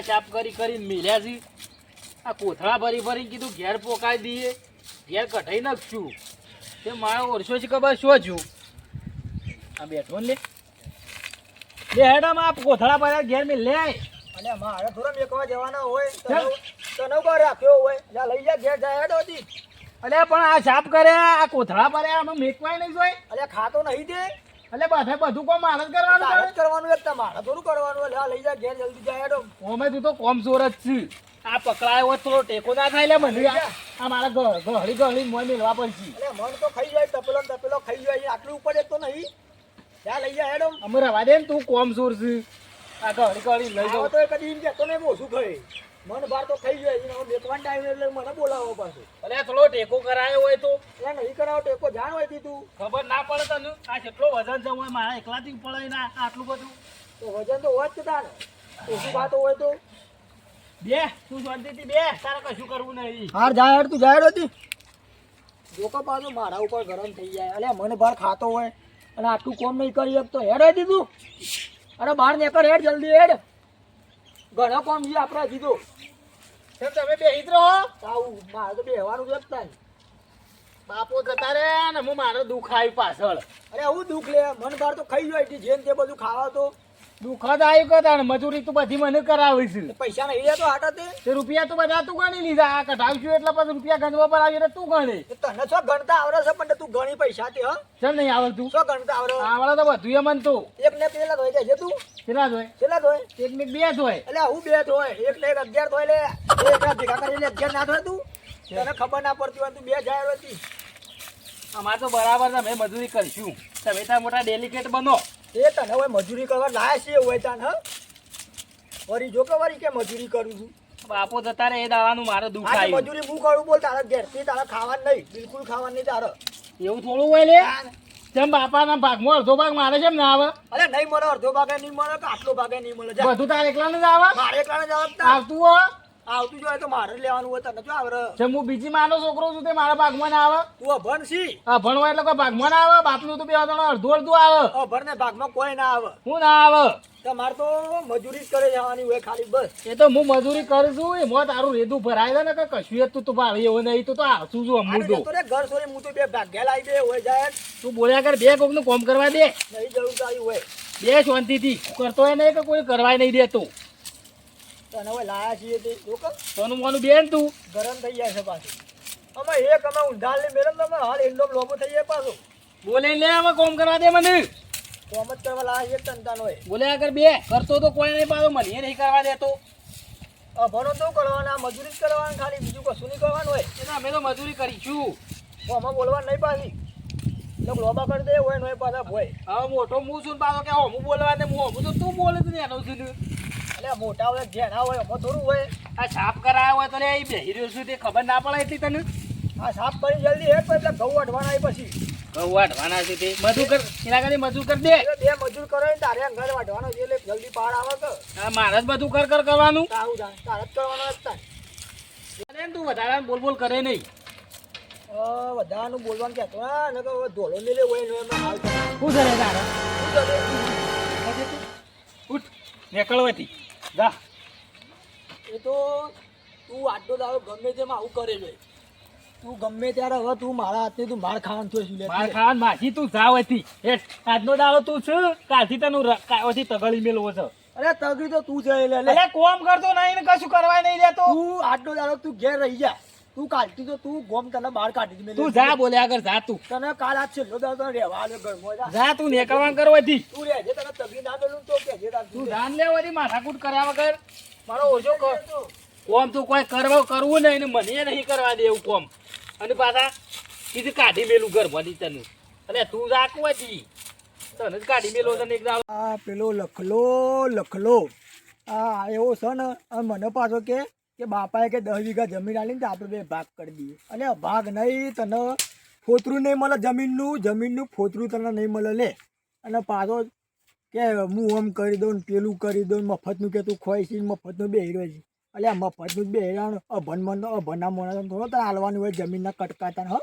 ચાપ કરી મિલ્યા છે આ કોથળા ભરી કીધું ઘેર પોકાઈ દઈએ ઘેર કઢાઈ નાખશું તે મારો વર્ષો છે ખબર શું છું આ બેઠો ને લે હેડામાં આ કોથળા ભર્યા ઘેર મેં લે અને મારે થોડા મેકવા જવાના હોય તને કો રાખ્યો હોય જા લઈ જા ઘેર જાય હેડો જી. અલે પણ આ સાફ કરે આ કોથળા ભર્યા આમાં મેકવાય નહીં જોઈ અલ્યા ખાતો નહીં તે એટલે બધું કોમ મારે જ કરવાનું તારે જ કરવાનું એક મારે થોડું કરવાનું હોય. જા લઈ જા ઘેર જલ્દી જાય હેડો. ઓમે તું તો કોમ ચોર જ છે આ પકડાયો હોત થોડો ટેકો ના થાય લે મને આ મારા ગહળી મોય મેળવા પડશે. અરે મન તો ખાઈ જાય તપેલો ખાઈ જાય આટલું ઉપર એક તો નહીં. જા લઈ જા હેડો. અમે રવા દે ને તું કોમ ચોર છે આ ગહળી લઈ જાવ તો કદી એમ કહેતો નહીં ઓછું ખાઈ મન બાર તો ખાઈ જાય બેકવાન ટાઈમ એટલે મને બોલાવો પાછું. અરે થોડો ટેકો કરાયો હોય તો એટલે નહીં કરાવો ટેકો જાણ હોય તું ખબર ના પડે તને આ કેટલો વજન છે હોય મારા એકલાથી પડે ના આટલું બધું તો વજન તો હોય જ તાને ઓછું ખાતો હોય તો બે તું શાંતિથી બે તારે કશું કરવું નહીં. હાર જાય હેડ તું જાય હેડ હતી જોકો પાછું મારા ઉપર ગરમ થઈ જાય. અલ્યા મને બહાર ખાતો હોય અને આટલું કોમ નહીં કરી શકતો હેડ હતી તું. અરે બહાર નીકળ હેડ જલ્દી હેડ ઘણો કોમ છે આપણે કીધું. તમે બે હિત રહો આવું મારે તો બેહવાનું જ થાય. બાપો જતા રે ને હું મારો દુઃખ આવી પાછળ અરે આવું દુઃખ લે મન બહાર તો ખાઈ જાય જેમ તે બધું ખાવા તો દુઃખ જ આવ્યું કદાચ મજૂરી તું બધી મને કરાવી છે પૈસા નહીં લેતો હાટા તે રૂપિયા તો બધા તું ગણી લીધા આ કઢાવશું એટલે પછી રૂપિયા ગણવા પર આવી તું ગણે તને શું ગણતા આવડે છે પણ તું ઘણી પૈસા તે હ ચલ નહીં આવડતું શું ગણતા આવડે આવડે તો બધું એમ તો એક ને પેલા ધોઈ જાય છે તું કેટલા જોય કેટલા ધોય એક ને બે જોય એટલે હું બે ધોય એક ને એક 11 ધોય લે એક ભેગા કરીને 11 ના ધોય તું તને ખબર ના પડતી હોય તું બે જાય હતી. અમારે તો બરાબર તમે મજૂરી કરશું તમે ત્યાં મોટા ડેલિકેટ બનો એ તને હવે મજૂરી કરવા લાયા છે હોય તાન હ વરી જો કે વરી કે મજૂરી કરું છું. બાપો જતા રે એ દાવાનું મારે દુઃખ આ આવ્યું મજૂરી હું કરું બોલ તારા ઘેરથી તારા ખાવાનું નહીં બિલકુલ ખાવાનું નહીં તારે. એવું થોડું હોય લે તેમ બાપાના ભાગમાં અડધો ભાગ મારે છે ના આવે અરે નહીં મળે અડધો ભાગે નહીં મળે કે આટલો ભાગે નહીં મળે જા બધું તારે એકલાને જ આવે મારે એકલાને જવાબ આવતું હોય આવતું જોઈએ તો મારે જ લેવાનું હોય તને જો આવરે જેમ હું બીજી માનો છોકરો છું તે મારા ભાગમાં ના આવે તું અભણ છી હા ભણવા એટલે કોઈ ભાગમાં ના આવે બાપનું તો બે જણા અડધું આવે અભણ ને ભાગમાં કોઈ ના આવે હું ના આવે તમારે તો મજૂરી જ કરે જવાની હોય ખાલી બસ. એ તો હું મજૂરી કરું છું એમાં તારું રેદું ભરાય છે ને કે કશું તું તો ભાવે એવું નહીં તું તો આવશું છું અમુક આને જતો રે ઘર છોડી હું તો બે ભાગ્યા લાવી દે હોય જાય તું બોલ્યા કર બે કોક નું કોમ કરવા દે નહીં જરૂર તારી હોય બે શાંતિથી કરતો હોય નહીં કે કોઈ કરવાય નહીં દેતો તને હવે લાયા છીએ તે લોકો સોનું મોનું બેન તું ગરમ થઈ જાય છે પાછું. અમે એક અમે ઊંધાલ ને મેરમ તમે હાલ એન્ડો લોબો થઈ જાય પાછું બોલે લે હવે કોમ કરવા દે મને કોમ જ કરવા લાયા છે તનતાન હોય બોલ્યા કર બે કરતો તો કોઈ નહીં પાછો મને નહીં કરવા દેતો અભણો તો કરવાના મજૂરી જ કરવાની ખાલી બીજું કશું નહીં કરવાનું હોય. એટલે અમે તો મજૂરી કરીશું તો અમે બોલવાનું નહીં પાછી લોકો લોબા કરી દે હોય નહીં પાછા હોય. હવે મોટો હું છું ને પાછો કે હું બોલવા દે હું તો તું બોલે તું એનો છું એટલે મોટા હોય ઘેણા હોય અમે થોડું હોય. આ સાફ કરાયા હોય તો લે એ બેહી રહ્યો છું તે ખબર ના પડે એટલી તને આ સાફ કરી જલ્દી હેડ એટલે ઘઉં અઢવાના આવી પછી ઘઉં વાઢવાના છે તે મજૂર કર એના કરી મજૂર કરી દે એટલે બે મજૂર કરો ને તારે ઘર વાઢવાનો છે એટલે જલ્દી પાર આવે કે આ મારે જ બધું કર કરવાનું તારું જાણ તારે જ કરવાનો જ તાર. અરે તું વધારે બોલ કરે નહીં બધાનું બોલવાનું કહેતો હા ને કે ધોલો મેલે હોય ને એમાં હાલ શું કરે તારે ઉઠ નીકળવાથી જા એ તો તું આટલો દાડો ગમે તેમ આવું કરે છે. તું ગમે ત્યારે હવે તું મારા હાથની તું માર ખાવાનું થયો છું માર ખાવાનું માસી તું જાવ હતી આજનો દાડો તું છે કાલથી તને કાયોથી તગડી મેલવો છે અરે તગડી તો તું જઈ લે અરે કોમ કરતો નહીં ને કશું કરવાય નહીં લેતો તું આટલો દાડો તું ઘેર રહી જા તું કાલથી તો તું ગોમ તને બહાર કાઢી દે તું જા બોલ્યા આગળ જા તું તને કાલ આ છેલ્લો દાડો તને રહેવા આલ્યો ઘરમાં જા જા તું નીકળવાનું કરવાથી તું રહેજે તને તગડી ના મેલું તો કહેજે તાર તું ધાન લેવાથી માથાકૂટ કર્યા વગર મારો ઓછો કર તું કોમ તું કોઈ કરવું નહીં ને મને નહીં કરવા દે એવું કોમ અને પાછા કીધું કાઢી મેલું ઘરમાંથી તને અને તું રાખવું હતી તને જ કાઢી મેલો તને એક દાડો આ પેલો લખલો આ એવો છે ને આ મને પાછો કે બાપાએ કે 10 વીઘા જમીન આલીને તો આપણે બે ભાગ કરી દઈએ અને ભાગ નહીં તને ફોતરું નહીં મળે જમીનનું ફોતરું તને નહીં મળે લે અને પાછો કે હું આમ કરી દઉં ને પેલું કરી દઉં મફતનું કે તું ખોઈ છે મફતનું બે હીરો છે એટલે આ મફતનું જ બે હીરાનું અભણના મોણા થોડો તારે હાલવાનું હોય જમીનના કટકાતા હ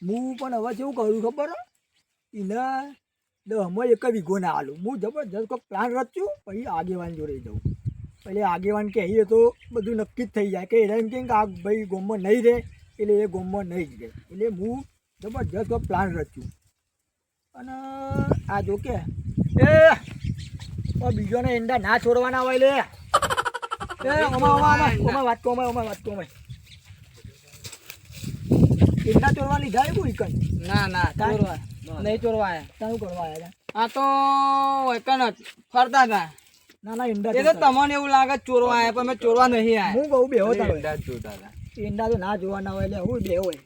હું પણ હવે કેવું કરું ખબર એના દહમાં 1 વીઘો ના હાલું હું જબરજસ્ત કોઈ પ્લાન રચ્યું પછી આગેવાન જોડે જવું એટલે આગેવાન કહીએ તો બધું નક્કી જ થઈ જાય કે એને એમ કે આ ભાઈ ગોમમાં નહીં રહે એટલે એ ગોમમાં નહીં જ રહે. એટલે હું જબરજસ્ત પ્લાન રચ્યું અને આ જો કે એ બીજોને ઈંડા ના છોડવાના હોય લે વાત કહો ઈંડા ચોરવા લીધા એ કોઈ કઈ ના ચોરવા નહીં ચોરવા તારું કરવા આવ્યા આ તો એકન ફરતા હતા ના ઈંડા એ તો તમને એવું લાગે ચોરવા આવ્યા પણ મેં ચોરવા નહીં આવ્યા હું કહું બેહો તારો ઈંડા જ જોતા હતા ઈંડા તો ના જોવાના હોય એટલે હું બે હોય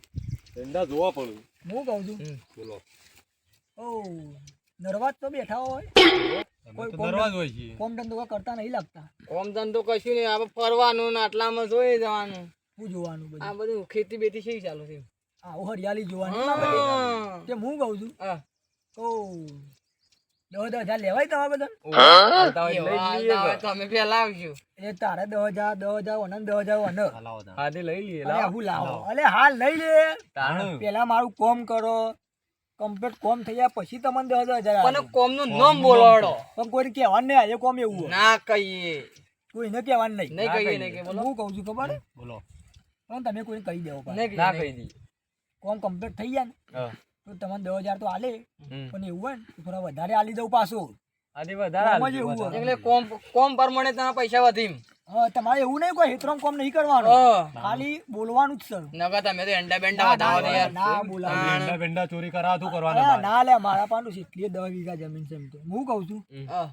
ઈંડા જોવા પડે. હું કહું છું બોલો. ઓ નરવા જ તો બેઠા હોય અમે તો નરવા જ હોય છીએ. કોમ ધંધો કરતા નહીં લાગતા ઓમ ધંધો કશું નહીં આપણે ફરવાનું ને આટલામાં જોઈ જવાનું શું જોવાનું બધું આ બધું ખેતી બેતી છે ચાલુ છે આવો હરિયાળી જોવાની હા. તે હું કહું છું હા. ઓ 10,000 લેવાય તમારે બધા એવા આવે તો અમે પેલા આવશું એ તારે 10,000 અને 10,000 હલાવો તા. હાથી લઈ લઈએ અરે હું લાવો અલે હાલ લઈ લે પેલા મારું કોમ કરો કમ્પ્લીટ કોમ થઈ જાય પછી તમને 10,000 પણ કોમ નું નામ બોલાવડો પણ કોઈ કહેવાનું નહીં આજે કોમ એવું હોય. ના કહીએ કોઈને કહેવાનું નહીં નહીં કહીએ નહીં કે બોલો હું કહું છું ખબર હે? બોલો. પણ તમે કોઈને કહી દેવો નહીં કહીએ, નહીં કહીએ. કોમ કમ્પ્લીટ થઈ જાય ને તો તમને 10,000 તો હાલે પણ એવું હોય ને તો થોડા વધારે હાલી દઉં પાછું કોમ જ એવું હોય. એટલે કોમ પ્રમાણે તમારા પૈસા વધી હા તમારે એવું નહીં કોઈ હેતરામ કોમ નહીં કરવાનું ખાલી બોલવાનું જ સર નકર તમે તો એંડા બેંડા વધાવો તો યાર ના બોલાવ ઈંડા બેંડા ચોરી કરાવતું કરવાના. ના લે મારા પાનું એટલી 10 વીઘા જમીન છે એમ તો હું કહું છું હા.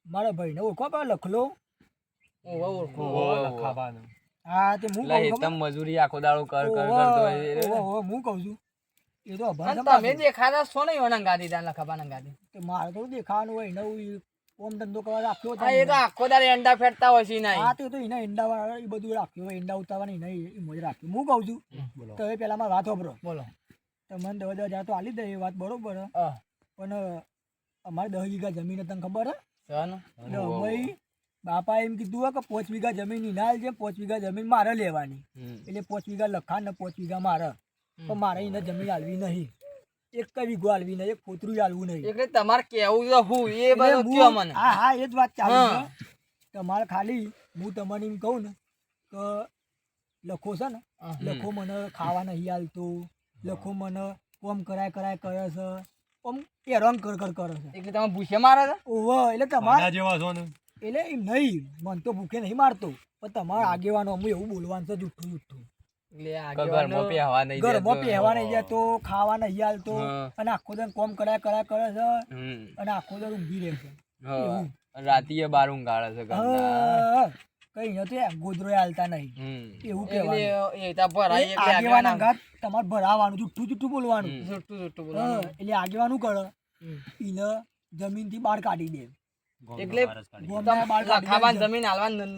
મારા ભાઈને ઓળખો પણ લખલો ઓહો, ઓળખો. ખાવાનું. હા તે હું કહું છું મજૂરી આખો દાડો કર હું કહું છું એ તો અભણ છે તમે દેખાતા છો નહીં ઓના ગાદી ત્યાં લખાબાના ગાદી કે મારે તો દેખાવાનું હોય નવું કોમ ધંધો કરવા રાખ્યો હા એ તો આખો દાડો એંડા ફેરતા હોય છે નહીં હા તે તો એના ઈંડા વાળા એ બધું રાખ્યું હોય ઈંડા ઉતારવાની નહીં એ મોજ રાખ્યું હું કહું છું બોલો. તો એ પેલા મારી વાત સાંભળો બોલો તમને 10,000 તો આલી દે એ વાત બરોબર હે. હા પણ અમારે 10 વીઘા જમીન તને ખબર હે ચાલો. એટલે અમે બાપા એમ કીધું હોય કે 5 વીઘા જમીન ઇનાલ છે 5 વીઘા જમીન મારે લેવાની એટલે 5 વીઘા લખાણ ને 5 વીઘા મારે પણ મારે એને જમીન હાલવી નહીં એક કઈ વીઘો હાલવી નહીં એક ફોતરું હાલવું નહીં એટલે તમારે કેવું તો હું એ એટલે બધું કયો મને હા હા એ જ વાત ચાલુ હા. છે તમારે ખાલી હું તમને એમ કહું ને કે લખો છે ને લખો મને ખાવા નહીં હાલતો લખો મને કોમ કરાય કરે છે આમ એ રંગ કરે છે એટલે તમે ભૂસે મારે છે ઓહો એટલે તમારે આના જેવા છો ને. એટલે એમ નહીં મન તો ભૂખે નહીં મારતો પણ તમારે આગેવાનો અમુક એવું બોલવાનું છે જુઠ્ઠું જુઠ્ઠું એટલે ઘરમાં પહેવા નહીં ઘરમાં પહેવા નહીં જતો ખાવા નહીં હાલતો હા. અને આખો દન કોમ કરે કરે છે અને આખો દન ઊંઘી રહે છે એવું. રાતીએ બાર ઊંઘાડે છે હા, કઈ નથી ગોદરો હાલતા નહીં એવું કહેવાનું એ તા ભરાય એટલે આગેવાના ઘાત તમારે ભરાવાનું જુઠ્ઠું જુઠ્ઠું બોલવાનું જુઠ્ઠું જુઠ્ઠું હા, બોલવાનું. એટલે આગેવાનું કરે એને જમીન થી બહાર કાઢી દે એટલે ગોમના બહાર કાઢી ખાવાનું દે. જમીન હાલવાનું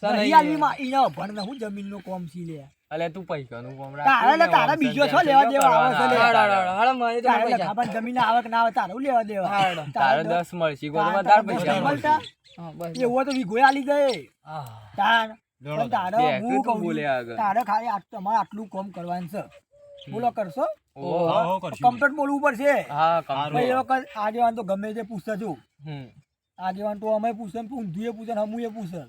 નહીં હાલવી માં એને અભણ ને હું જમીન નો કોમ સી લે અલે તું પૈસાનું કોમ તારે ને તારે બીજો છો લેવા દેવા આવે છે લે. હાડો મને તો તારે પૈસા લખાવાની જમીન આવે કે ના આવે તારું લેવા દેવા હાડો. તારે 10 મળશે તારે તાર પૈસા પૈસા મળતા હા, બસ. એવો તો વીઘોએ આલી જાય તાર પણ તારે દેખ, હું તું કહું બોલે છું, આગળ. તારે ખાલી તમારે આટલું કોમ કરવાનું છે બોલો કરશો ઓહો. હા, હા, કરશું. કમ્પ્લીટ બોલવું પડશે હા ભાઈ એ વખત આગેવાન તો ગમે તે પૂછે છું હમ. આગેવાન તો અમે પૂછે ને ઊંધું એ પૂછે ને હમું એ પૂછે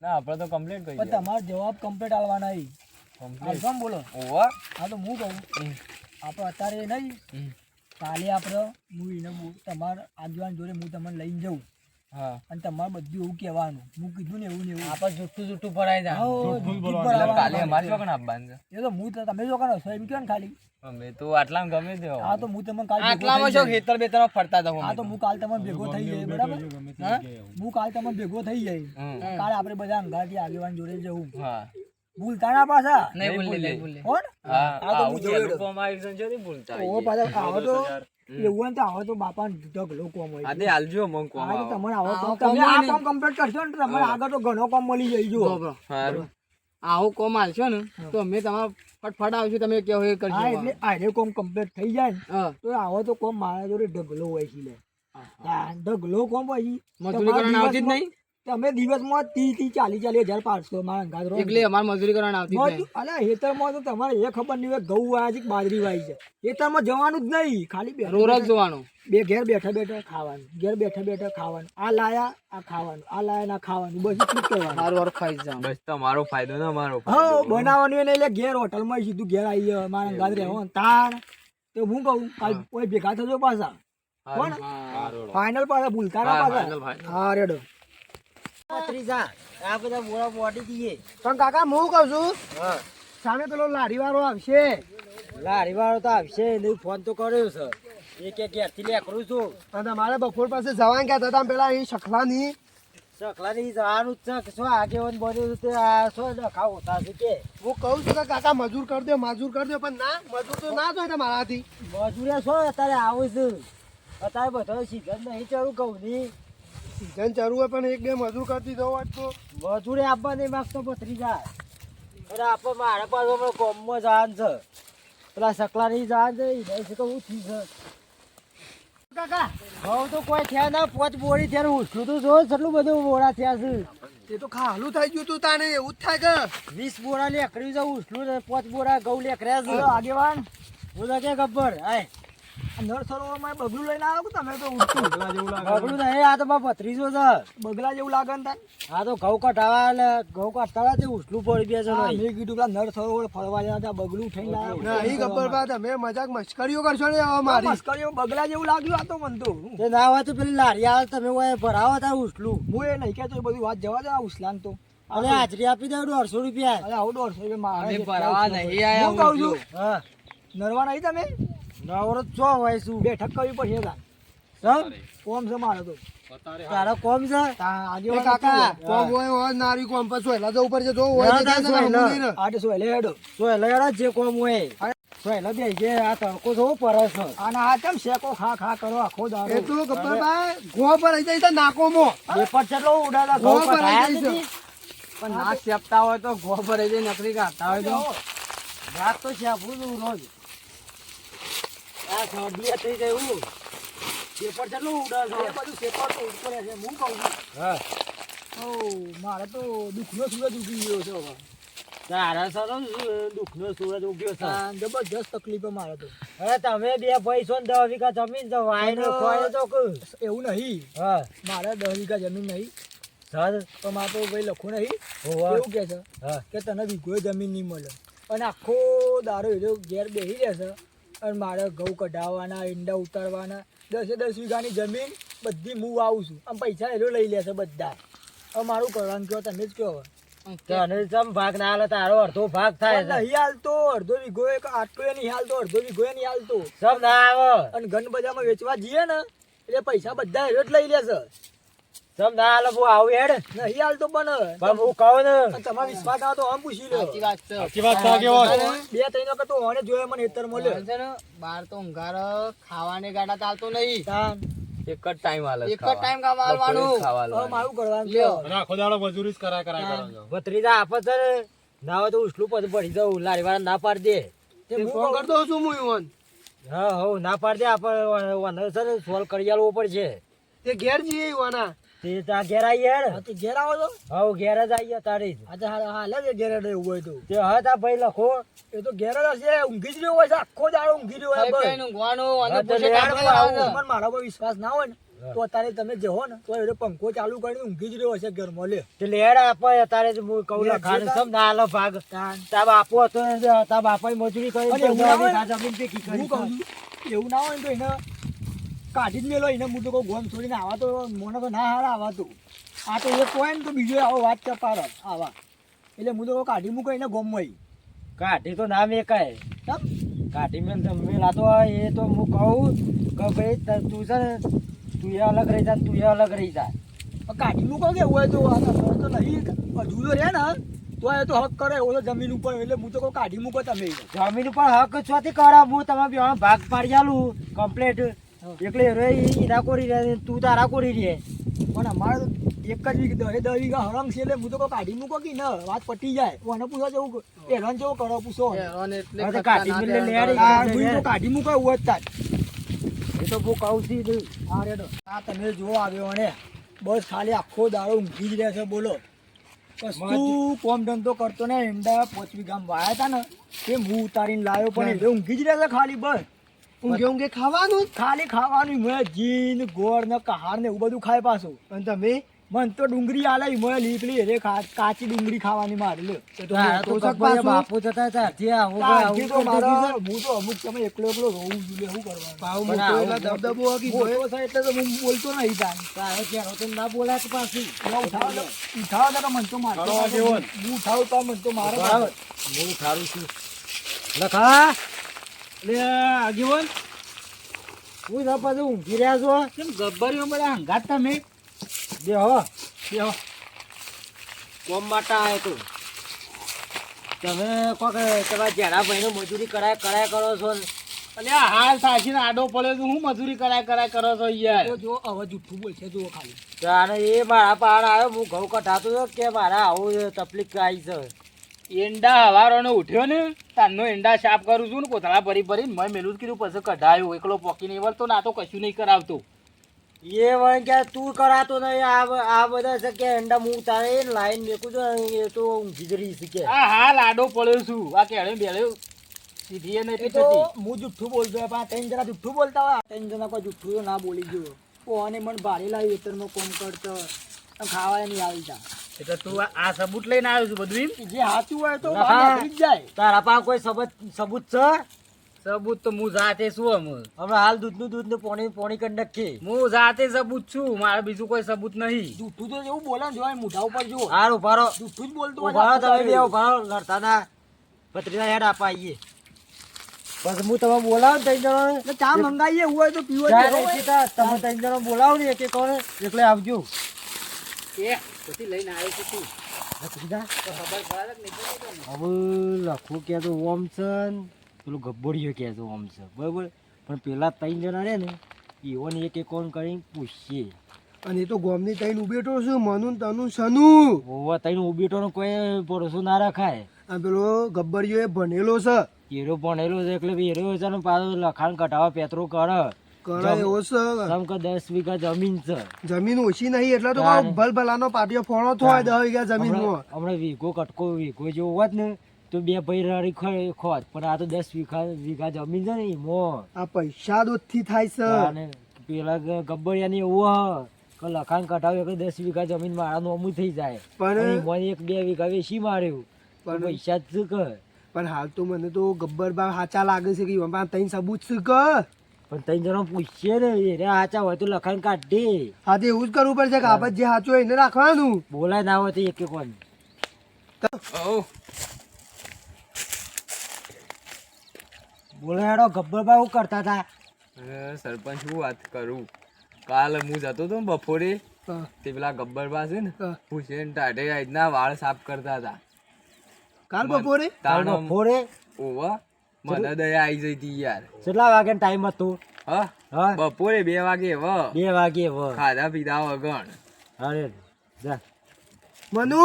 ના આપણે તો કમ્પ્લીટ કરી પણ તમારે જવાબ કમ્પ્લીટ આલવાના નહીં આલશો ને બોલો ઓહો હા તો હું કહું આપણે અત્યારે નહીં કાલે આપણે હું એને તમારા આગેવાન જોડે હું તમને લઈને જઉં હા અને તમારે બધું એવું કહેવાનું હું કીધું ને એવું ને એવું આપણે જુઠ્ઠું જુઠ્ઠું ભરાઈ જાય હા, જુઠ્ઠું જુઠ્ઠું બોલવાનું. બોલવાનું. કાલે અમારે શું આપવાનું છે એ તો હું તો તમે જો કરો છો એમ કહો ને ખાલી અમે તો આટલામાં ગમે તે હોય. હા તો હું તમને કાલ ભેગો આટલામાં થઈ શું જઈશ. ખેતર બેતરમાં ફરતા હતા હા તો હું કાલ તમને ભેગો થઈ જાય બરાબર હા હું કાલ તમને ભેગો થઈ જાય હમ. કાલ આપણે બધા અંગાથી આગેવાન જોડે જવું હા ભૂલતા ના પાછા નહીં ભૂલે નહીં ભૂલે કોણ હા આ તો હું જોયું તો. કોમાઈશન છે ભૂલતા ઓ પાછા આવો તો એવું હોય ને તો આવો તો બાપા ઢગલો કોમ હોય આદે હાલજો મન કોમ હા તો તમને આવો આવો કોમ કોમ તમે આ નહીં. કામ કમ્પ્લીટ કરશો ને તો તમારે આગળ તો ઘણો કામ મળી જાય જો સારું આવું કોમ હાલશો ને તો અમે તમારા ફટફટ આવશું તમે કેવો એ કરજો હા એટલે આરે કોમ કમ્પ્લીટ થઈ જાય ને હા તો આવો તો કોમ મારા જોડે ઢગલો હોય છે લે હા, ઢગલો કોમ હોય છે. મજૂરી તમારા કરવાની આવતી જ દિવસમાં- નહીં તમે દિવસમાં 30-40 પાડશો મારા અંગાત રહો. એકલી અમારે મજૂરી કરવાની આવતી જ નહીં. અલ્યા હેતરમાં તો તમારે એ ખબર નહીં હોય ઘઉં વાયા છે કે બાજરી વાઈ છે. હેતરમાં જવાનું જ નહીં, ખાલી રોજ જ જોવાનું. ઘેર બેઠા બેઠા ખાવાનું, ઘેર બેઠા બેઠા ખાવાનું, આ લાયા આ ખાવાનું, આ લાયા ના ખાવાનું, બસ એટલું જ કરવાનું. મારું વાર ખાઈ જાવ. બસ તમારો ફાયદો ને અમારો હા બનાવવાનું એને એટલે ઘેર હોટલમાં સીધું ઘેર આવી જાય મારા અંગાત રહેવાનું તાણ. તો હું કહું કાલ કોઈ ભેગા થજો પાછા. કોણ ફાઇનલ પાછા ભૂલતા ના પાછા. હા રેડો. આ બધા મોડા મોટી દઈએ. પણ કાકા હું કહું છું સામે પેલો લારી વાળો આવશે. લારી વાળો તો આવશે નહીં, ફોન તો કર્યો છે. એક ઘેરથી લે કરું છું. અને તમારે બપોર પાસે જવાનું કહેતા હતા પેલા અહીં સખલાની સકલાની જવાનું જ છે. શું આગેવાન બન્યું તે આ શું ડખા હોતા છે કે હું કહું છું કે કાકા મજૂર કરી દો મજૂર કરી દો, પણ ના મજૂર તો ના જોઈએ મારાથી. મજૂરે શું અત્યારે આવું છું. અત્યારે બધો સીઝન નહીં ચડું કહું ની. સીઝન ચાલુ હોય પણ એક બે મજૂર કરતી જવો હોય તો મજૂરે આપવા નહીં માગતો પથરી જાય. અને આપણે મારા પાસે હમણાં કોમમાં જવાનું છે. પેલા સકલાની જવાનું છે. એ નહીં છે કે હું થી છે કાકા. ઘઉં તો કોઈ થયા ના. 5 બોરી થયા ઉછલું તો જો કેટલું બધું બોરા થયા છે. એ તો ખાલું થઈ ગયું તું તાને એવું જ થાય કે 20 બોરા લેકરી છે ઉછલું ને 5 બોરા ઘઉં લેકર્યા છે. આગેવાન હું તો કે ગબ્બર આય નર સરોવરમાં બગલું લઈને આવ્યો કે તમે તો ઉઠતું બગડું નહીં. આ તો મારા ભત્રીજો છે. બગલા જેવું લાગે ને તાન. આ તો ઘઉં કઢાવા એટલે ઘઉં કાઢતા તે ઉછલું પડી ગયા છે હા, ભાઈ. મેં કીધું પેલા નર સરોવર ફરવા જતા હતા બગલું થઈને આવ્યો. નહીં ગબ્બરબા તમે મજાક મસ્કરીઓ કરશો ને હવે મારી. મસ્કરીઓ બગલા જેવું લાગ્યું આ તો મને તો. તે ના હોય તો પેલી લારી આવે તમે ઓય ભરાવો તાર ઉછલું. હું એ નહીં કહેતો એ બધી વાત જવા દે આ ઉસલાન તો. અને હાજરી આપી દે 150 રૂપિયા. અરે આવો 150 મારે અમે જે ભરાવા ખાવું છે. નહીં આયા હું કહું છું ઉછલું. હા નરવા નહીં તમે નવરો ચો હોય શું બેઠક કરવી પડશે તાન. સમ કોમ છે મારે તો તારા કોમ છે. તાન આજે એ કાકા કોમ હોય નારી કોમ પર સોયલા જવું પડશે જો હોય ના, તો ના, ક્યાં સોયલા. જવાનું નહીં ને. આટે શું એટલે હેડો તો લયડા જે કોમ હોય સોયલા બે છે. આ તડકો જોવો પરસ છે. અને આ કેમ શેકો ખા ખા કરો આખો દાડો. એ તો ગબ્બરબા ગો પર આવી જાય તો નાકોમાં. પેપર ચટલો ઉડાડા ઘઉં ઘઉં ભરાઈ કઢાયા જાય છે. નથી. પણ ના સેપતા હોય તો ઘો ભરાઈ જાય નકરી કાઢતા હોય તો રાત તો સેપવું છું રોજ. આ શરદી થઈ જાય એવું પેપર ચટલો ઉડાડો. એ બધું શેકો તો ઉપર છે હું કહું છું. હા ઓ મારે તો દુઃખનો સૂરજ ઉગી ગયો છે હવે. તારા સરસ દુઃખનો સૂરજ ઉગ્યો છે. આ જબરજસ્ત તકલીફ મારે તો. હવે તમે બે ભાઈ છો ને 10 વીઘા જમીન તો વાયનો ખોય તો કે એવું નહીં હા મારે 10 વીઘા જમીન નહીં સર તો મારે તો ભાઈ લખું નહીં. હોવા. એવું કે છે હા કે તને વીઘોએ જમીન નહીં મળે અને આખો દારો એનો ઘેર બેસી રહેશે અને મારે ઘઉં કઢાવવાના ઈંડા ઉતારવાના 10 વીઘાની જમીન બધી હું આવું છું આમ પૈસા એનો લઈ લેશે બધા. હવે મારું કરવાનું કહો તમે જ કહો હવે. તને ચમ ભાગ ના આલે તારો અડધો ભાગ થાય પણ નહીં હાલતો અડધો વીઘો એક આટલો એ નહીં હાલતો અડધો વીઘો એ નહીં હાલતો સબ ના આવે અને ઘન બજારમાં વેચવા જઈએ ને એટલે પૈસા બધા એનો જ લઈ લેશે. સબ ના આલે હું આવું હેડ નહીં હાલતો પણ પણ હું કહું ને અને તમારો વિશ્વાસ આવે તો આમ પૂછી લો. સાચી વાત છે આગેવાન. 2-3 વખત તો ઓને જોયે મને હેતર મળ્યો. બાર તો ઊંઘાર ખાવાને ગાડા ચાલતો નહીં. તાન. એક જ ટાઈમ આલે એક જ ટાઈમ ખાવાનું. હવે મારું કરવાનું લ્યો. કહો. અને આખો દાડો મજૂરી જ કરાય કરવાનો. ભત્રીજા આપે છે ને ના હોય તો ઉછલું પછી પડી જાઉં લારી વાળા ના પાડી દે. તે એ હું ફોન કહું કરતો છું હું ઈવન. હા હો ના પાડી દે. આપણે છે ને સોલ્વ કરી આલવો પડશે. તે ઘેર જઈએ ઈવાના. તે ત્યાં ઘેર આવી હેડ. હા, તે ઘેર આવો છો હવ ઘેર જ આવી તારી જ. આજે હાલે છે ઘેર હેડે એવું હોય તો તે હા તા ભાઈ લખો એ તો ઘેર જ હશે ઊંઘી જ રહ્યો હોય છે આખો દાડો ઊંઘી રહ્યો હોય બસ. હા, તો લે પણ મારા પર વિશ્વાસ ના હોય ને તો અત્યારે તમે જહો ને તો એ પંખો ચાલુ કરીને ઊંઘી જ રહ્યો હશે ઘરમાં લે. તે લેડ આપે અત્યારે જ હું કહું લખાણ સમ ના આલો ભાગ. તા બાપો હતો ને તા બાપાએ મજૂરી કરી અને એવું ના હોય ને, જમીન ભેગી હું કરી કહું છું એવું ના હોય ને તો એને કાઢી જ મેલો એને હું તો કહું ગોમ છોડીને આવા તો મને તો ના હારા આવા તો આ તો એક હોય ને તો બીજો આવો વાત ચપાર આવા એટલે હું તો કહું કાઢી મૂકો એને ગોમમાં કાઢી તો ના મેકાય. કેમ કાઢી મેલા તો એ તો હું કહું કે ભાઈ તું છે ને તું એ અલગ રહી જા તું એ અલગ રહી જા. કાઢી મૂકો કે એવું હોય તો આ તો નહીં અધૂરો રહે ને તો એ તો હક કરે એવો તો જમીન ઉપર એટલે હું તો કહું કાઢી મૂકો તમે જમીન ઉપર હક છોથી કરા હું તમે બે ભાગ પાડી આલું કમ્પ્લેટ. એટલે રે ઈના કોરી રે તું તારા કોરી રે. પણ અમારે તો એક જ વીઘા 10 વીઘા હરંગ છે એટલે હું તો કહું કાઢી મૂકો કે ના વાત પટી જાય કોને પૂછો જેવું હેરાન જેવું કરો પૂછો હવે તો કાઢી મેલે લેડ આ હું તો કાઢી મૂકો એવું જ તાર એ તો હું કહું છું હા રેડો આ તમે જો આવ્યો અને બસ ખાલી આખો દાડો ઊંઘી જ રહે છે બોલો કશું કોમ ધંધો કરતો ને એંડા 5 વીઘા વાયા હતા ને તે હું ઉતારીને લાવ્યો પણ એ ઊંઘી જ રહે છે ખાલી બસ ઊંઘે ખાવાનું જ. ખાલી ખાવાનું મેં જીન ગોળ ને કહાર ને એવું બધું ખાય પાછું અને તમે મન તો ડુંગળી આલે મેં લીકલી રે કાચી ડુંગળી ખાવાની મારી લે તારા તો ગબ્બર બાપુ જતા ત્યારથી આવું તારથી તો આવું મારો કરી દીધું. હું તો અમુક તમે એકલો એકલો રહું જોઈએ શું કરવાનું ભાવ પણ મોટો આવું એટલે દબદબો હકી મોટો છે એટલે તો હું બોલતો નહીં તાન તારે ક્યારે તો ના બોલાય કે પાછી ઉઠાવો તો મન તો મારે હું ઉઠાવું તો મન તો મારે બરાબર. હું થારું છું લખા લે આગેવાન હું ના પાછું ઊંઘી રહ્યા છો કેમ ગબ્બરીઓ બધા હંગાત તમે બેહો બેહો. કોમ માટે આવ્યો તો તમે કોક તમારા જેડા ભાઈને મજૂરી કરાય કરો છો ને. અલે આ હાલ સાચીને આડો પડ્યો છું હું મજૂરી કરાય કરો છો યાર તો જો હવે જુઠ્ઠું બોલશે જુઓ ખાલી તારે એ મારા પહાડ આવ્યો હું ઘઉં કઢાતો હતો કે મારા આવું તકલીફ આવી છે એંડા હવારોનો ઉઠ્યો ને તારનો એંડા સાફ કરું છું ને કોથળા ભરીને મેં મેલું જ કીધું પછી કઢાયો એકલો પોકી નહીં વળતો ને આ તો કશું નહીં કરાવતો એ વળી કે તું કરાતો નહીં આ બધા છે કે અંડા હું તારે લાઈન મેકું છું એ તો ઊંઘી જ રહી છે કે આ હાલ આડો પડ્યો છું આ કેળે બેળે સીધી નથી એ તો થતી હું જુઠ્ઠું બોલતો હોય પણ 3 જણા જુઠ્ઠું બોલતા હોય 3 જણા કોઈ જુઠ્ઠું તો ના બોલી ગયો કોને મને ભારે લાવી વેતરમાં કોમ કરતો આમ ખાવા નહીં આવી જા એટલે તું આ સબૂત લઈને આવ્યો છું બધું એમ જે સાચું હોય તો ના. બહાર નીકળી જ જાય તારા પાસે કોઈ સબૂત છે સબૂત તો હું જાતે છું હમણાં હાલ દૂધનું પોણી કરી નાખીએ હું જાતે સબૂત છું મારે બીજું કોઈ સબૂત નહીં જુઠ્ઠું તો એવું બોલે ને જોવાય મોઢા ઉપર જુઓ હાર ઉભારો જુઠ્ઠું જ બોલતો ઉભારો તમે બે હોય ઉભારો લડતા ના પત્રીના હેડ આપા આવીએ બસ હું તમે બોલાવો ને 3 જણા એટલે ચા મંગાવીએ એવું હોય તો પીવો જ જાય હોય. નહીં સીધા. તમે 3 જણા બોલાવો ને એક કોને એટલે આવજો એ પછી લઈને આવ્યો છું તું પત્રીના તો ખબર પડે કે નહીં પડે તને? હવે લખવું કે તો ઓમ છે ને પેલું ગબ્બડીઓ કે તો ઓમ છે બરાબર પણ પેલા 3 જણા રે ને એઓને એક કોણ કરીને પૂછીએ અને એ તો ગોમની તઈને ઉભેટો છું મનું તનું સનું ઓવા તઈને ઉબીટોનો કોઈ ભરોસો ના રખાય આ પેલો ગબ્બરીઓ એ ભણેલો છે હીરો ભણેલો છે એટલે હીરો છે ને પાછું લખાણ કઢાવા પેતરો કરે કરે એવો છે જેમ કે 10 વીઘા જમીન છે જમીન ઓછી નહીં એટલે તો કહું ભલ ભલાનો પાટિયો ફોણો થાય 10 વીઘા જમીનમાં હમણાં વીઘો જેવો હોત ને તો બે ભાઈ રડી ખોત પણ આ તો 10 વીઘા જમીન છે ને એમાં આ પૈસા દોધથી થાય છે અને પેલા ગબ્બરિયાની એવું કે લખાણ કઢાવ્યું એટલે 10 વીઘા જમીન મારાનું અમું થઈ જાય પણ અને મને 1-2 વીઘા વેચી માર્યું પણ પૈસા જ શું કર પણ હાલ તો મને તો ગબ્બર બા સાચા લાગે છે કે એમાં તઈને સબૂત છે કે પણ 3 જણા પૂછીએ ને એને સાચા હોય તો લખાણ કાઢે હા તો એવું જ કરવું પડશે કે આપણે જે સાચું હોય એને રાખવાનું બોલાય ના હોય તો એક કોણ બોલાય હેડો ગબ્બરભાઈ શું કરતા હતા સરપંચ હું વાત કરું કાલ હું જતો હતો ને બપોરે હા, તે પેલા ગબ્બરબા છે ને હા. પૂછીને ટાઢે આજના વાળ સાફ કરતા હતા કાલ બપોરે તાણ બપોરે ઓવા મને દયા આવી જઈ હતી યાર કેટલા વાગે ટાઈમ હતો હા હા બપોરે 2 વાગે 2 વાગે ખાધા પીધા વગર અરે જા મનુ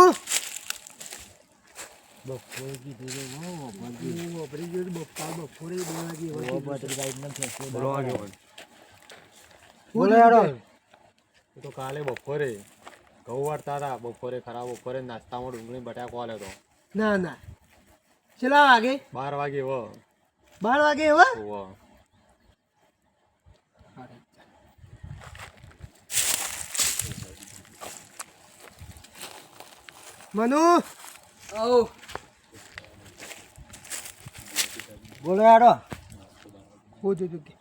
બપોરે કીધું તો વાપરી ગયો તો બપ્પા બપોરે 2 વાગે ઓ બત્રી નથી ફેસલો બોલો હેડો તો કાલે બપોરે ઘઉં વાળતા હતા બપોરે ખરા બપોરે નાસ્તામાં ડુંગળી બટાકો આલ્યો તો ના ના છેલ્લા વાગે 12 વાગે 12 વાગે એવા ઓવા મનુ બોલો હેડો હું જોજો કે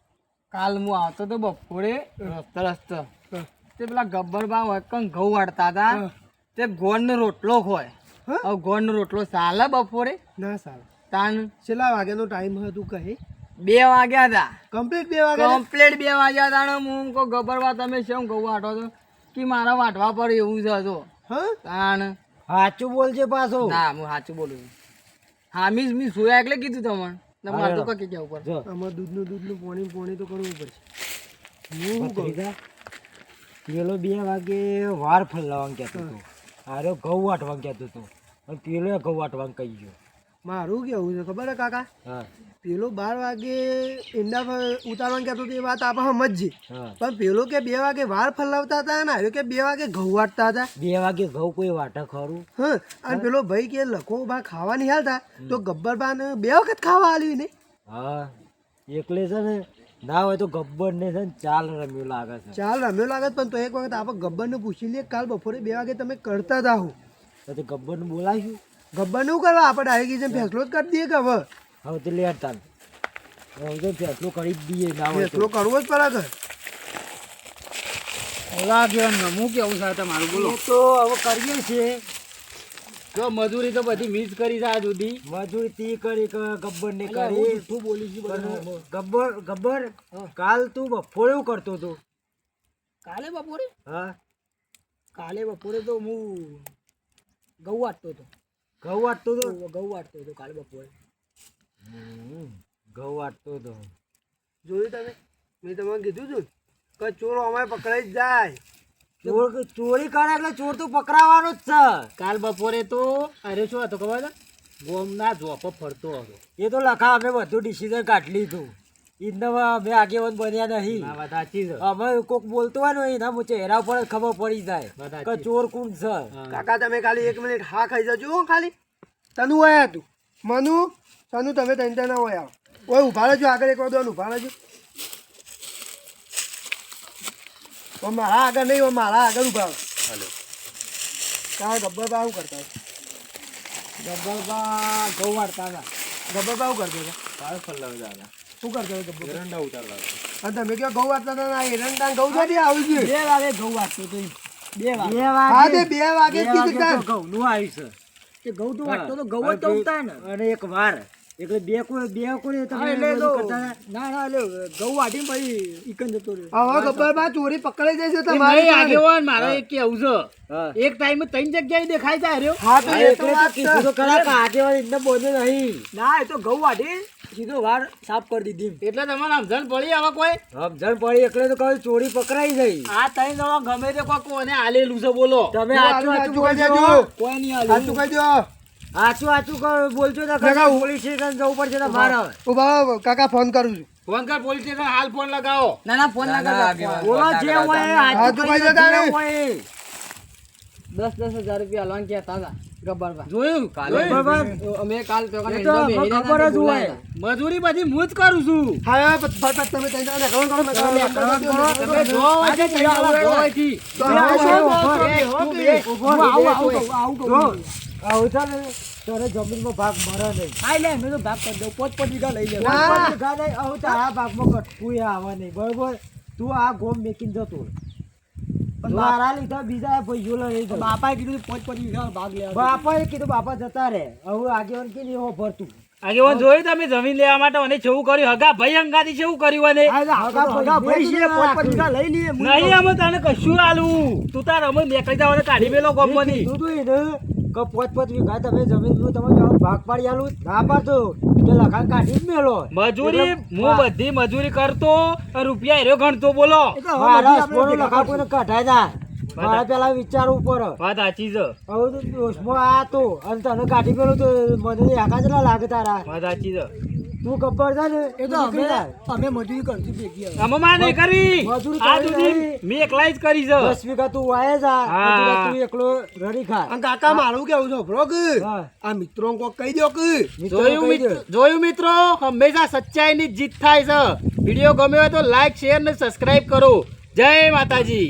કાલ હું આવતો તો બપોરે રસ્તા હા. તે પેલા ગબ્બરબા હોય કણ ઘઉં વાળતા હતા હા. તે ગોળનો રોટલો હોય હા? હવે ગોળનો રોટલો ચાલે બપોરે ના સારું તાન છેલ્લા વાગ્યાનો ટાઈમ હતું કહે 2 વાગ્યા હતા કમ્પ્લીટ 2 વાગ્યા કમ્પ્લીટ 2 વાગ્યા હતા ને હું કહું ગબ્બરબા તમે શું ઘઉં વાટો છો કે મારા વાટવા પર એવું છે તો હા તાણ સાચું બોલજે પાછો ના હું સાચું બોલું છું હા મી સોયા એટલે કીધું તમને તમારે તો કઈ જવું પડે જો આમાં દૂધનું પોણી તો કરવું પડશે ભત્રીજા, પેલો 2 વાગે વાર ફેલાવાનું કહેતો હતો આરો ઘઉં વાટવાનું કહેતો હતો અને પેલો ઘઉં વાટવાનું કહી ગયો મારું કેવું છે ખબર હે કાકા હા પેલો 12 વાગે ઈંડા ઉતારવાનું કહેતો હતો એ વાત આપણે સમજીએ હા પણ પેલો કે 2 વાગે વાળ ફલાવતા હતા ને આવ્યો કે 2 વાગે ઘઉં વાટતા હતા 2 વાગે ઘઉં કોઈ વાટે ખરું હા અને પેલો ભાઈ કે લખો બા ખાવા નહીં હાલતા તો ગબ્બરબા ને 2 વખત ખાવા આલ્યું ને હા એકલે છે ને ના હોય તો ગબ્બર ને છે ને ચાલ રમ્યું લાગે છે ચાલ રમ્યો લાગત પણ તો એક વખત આપણે ગબ્બરને પૂછી લઈએ કાલ બપોરે 2 વાગે તમે કરતા હતા હું તો ગબ્બર ને બોલાવીશું ગબ્બરને શું કરવા આપણે ડાયરેક્ટ જેમ ફેસલો જ કરી દઈએ કે હવે હવે તો લેતા હવે તો ફેસલો કરી જ દઈએ ના હોય તો ફેસલો કરવો જ પડે કે ઓલા કેવા નમું કેવું છે તમારું બોલો એ તો હવે કરીએ છીએ જો મજૂરી તો બધી મિસ કરી છે આ સુધી મજૂરી તી કરી કે ગબ્બર ને કરી તું બોલી ગબ્બર ગબ્બર કાલ તું બપોરે એવું કરતો હતો કાલે બપોરે હા તો હું ઘઉં વાટતો હતો ઘઉં વાટતો હતો કાલે બપોરે ઘઉં વાટતો હતો જોયું તમે મેં તમને કીધું હતું કે ચોરો અમારે પકડાઈ જ જાય ચોરી કરે એટલે ચોર તો પકડાવાનો જ છે કાલ બપોરે તો અરે શું હતો ખબર છે ગોમના જોપ ફરતો હતો એ તો લખા અમે બધું ડિસિઝન કાઢી લીધું ઇન્દમાં અમે આગેવાન બન્યા નહીં આ વાત સાચી છે અમે કોક બોલતો હોય ને એના મુજબ ચહેરા પર જ ખબર પડી જાય કે ચોર કોણ છે કાકા તમે ખાલી 1 મિનિટ હા ખાઈ જજો હો ખાલી તનુ આયા તું મનુ તનુ તમે તંતા ના હોય આવો ઓય ઉભા રહેજો આગળ એક વાર ઉભા રહેજો મારા આગળ નહીં મારા આગળ ઉભા હાલો કા ગબ્બરબા શું કરતા ગબ્બરબા ઘઉં વાટતા હતા ગબ્બરબા શું કરતા હતા કાળ ફલાવતા હતા શું કરતા હતા ગબ્બર એરંડા ઉતારતા હતા અને તમે કયો ઘઉં વાટતા હતા ના એરંડા ઘઉં જડી આવી ગયું 2 વાગે ઘઉં વાટતો હતો 2 વાગે હા તે 2 વાગે જ કીધું તાર. ઘઉં નું આવ્યું છે તે ઘઉં તો વાટતો તો ઘઉં જ તો ઉગતા ને અને એક વાર એટલે બે કોઈ તમે હા, એટલે તો બધું કરતા હતા. ના એટલે ઘઉં વાટીને પછી ઈકન જતો રહ્યો હવે ગબ્બરબા ચોરી પકડાઈ જાય છે નહીં તમારી આગેવાન મારે એક કેવું છે હા. એક ટાઈમે 3 જગ્યાએ દેખાય જાય રહ્યો હા તો હા, એ તો એટલે તો વાત કીધું તો છે. ખરા કે આગેવાન એમને બોલે નહીં ના એ તો ઘઉં વાટી સીધો વાર સાફ કરી દીધી એટલે તમારે સમજણ પડી આવા કોઈ સમજણ પડી એટલે તો કહ્યું ચોરી પકડાઈ ગઈ આ 3 જણા ગમે તે કોઈ કોને આલેલું છે બોલો તમે આચું આચું કહી આચું દેજો. બોલજો. કોઈ નહીં સાચું કહી દો આચું બોલજો ને કાકા, પોલીસ સ્ટેશન જવું પડશે ને મારે ઉભા રહો, કાકા ફોન કરું છું ફોન કર પોલીસ સ્ટેશન હાલ ફોન લગાવો ના ના ફોન ના કરતા બોલો જે હોય એ હા, આચું તું કહી કહી દે દે, તારે. જે હોય એ. 10,000 રૂપિયા લોન કહેતા હતા ગબ્બરબા જોયું બરાબર? અમે કાલ તો એ તો ખબર જ હોય. મજૂરી બધી હું જ કરું છું હા ફટાફટ તમે તઈ જાઓ ને કરો કરો તમે જો હોય છે, તમે આવો જો હોય છે. તો હવે શું? ઉભો રહી. આવું છે ને તારે જમીનમાં ભાગ મળે નહીં હા એટલે અમે તો ભાગ કરી દઉં 5 વીઘા લઈ લેવા ના. પણ ભેગા નહીં, આવું તારા ભાગમાં કટકું એ આવે નહીં બરોબર તું આ ગોમ મેકીને જતો રહે. મારા લીધા બીજા ભાઈઓ લઈ જતો. બાપાએ કીધું 5 વીઘા ભાગ લેવા બાપાએ કીધું બાપા જતા રહે હવે આગેવાન કે નહીં ભરતું આગેવાન જોયું તમે જમીન લેવા માટે મને કેવું કર્યું હગા ભાઈ અંગાથી કેવું કર્યું અને ભગા ભાઈ છે 5 વીઘા લઈ લઈએ નહીં અમે તને કશું આલું તું તાર અમે નીકળી જવાને કાઢી મેલો ગમવાની કીધું તું એને કે 5 વીઘા તમે જમીનનું તમે ભાગ પાડી આલું ના પાડતો કે લખાણ કાઢી જ મેલો મજૂરી હું બધી મજૂરી કરતો અને રૂપિયા એરો ગણતો બોલો મારા હસબન્ડનું લખાણ કોઈને કઢાય ના મારે પેલા વિચારવું પડે વાત સાચી છે હવે તો દોસ્તમાં આ તો અને તને કાઢી મેલું તો મને આઘા જ ના લાગે તારા વાત સાચી છે તું ગબ્બર છે ને એ તો નીકળી જા. અમે મજૂરી કરશું ભેગી હવે. અમે માં નહીં કરવી મજૂરી આ કરવી સુધી નહીં. મેં એકલા જ કરી છે 10 વીઘા તું વાય જા હા. અને તું એકલો રડી ખા અને કાકા મારું કેવું છે બ્રો કે હા. આ મિત્રો કોક કહી દો કે જોયું મિત્રો હંમેશા સચ્ચાઈની જીત થાય છે વિડીયો ગમ્યો હોય તો લાઈક શેર ને સબસ્ક્રાઇબ કરો જય માતાજી